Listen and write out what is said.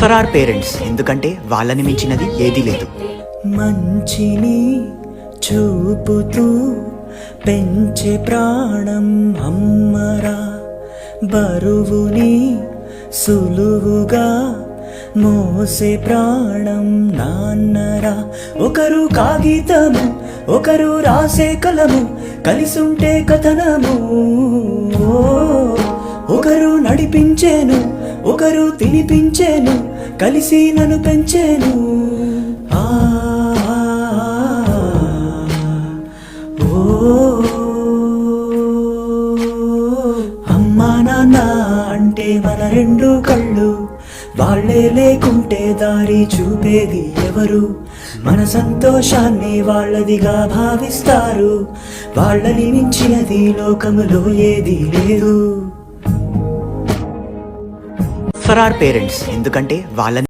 For are parents, ఎందుకంటే వాళ్ళని మించినది ఏదీ లేదు. మంచిని చూపుతూ పెంచే ప్రాణం అమ్మరా, బరువుని సులువుగా మోసే ప్రాణం నాన్నరా. ఒకరు కాగితము, ఒకరు రాసే కలము, కలిసుంటే కథనము. ఒకరు నడిపించేను, ఒకరు తినిపించేను, కలిసి నన్ను పెంచేను. అమ్మా నాన్న అంటే మన రెండు కళ్ళు, వాళ్ళే లేకుంటే దారి చూపేది ఎవరు? మన సంతోషాన్ని వాళ్ళదిగా భావిస్తారు, వాళ్ళని మించినది లోకములో ఏదీ లేదు. ఫర్ ఆర్ పేరెంట్స్, ఎందుకంటే వాళ్ళని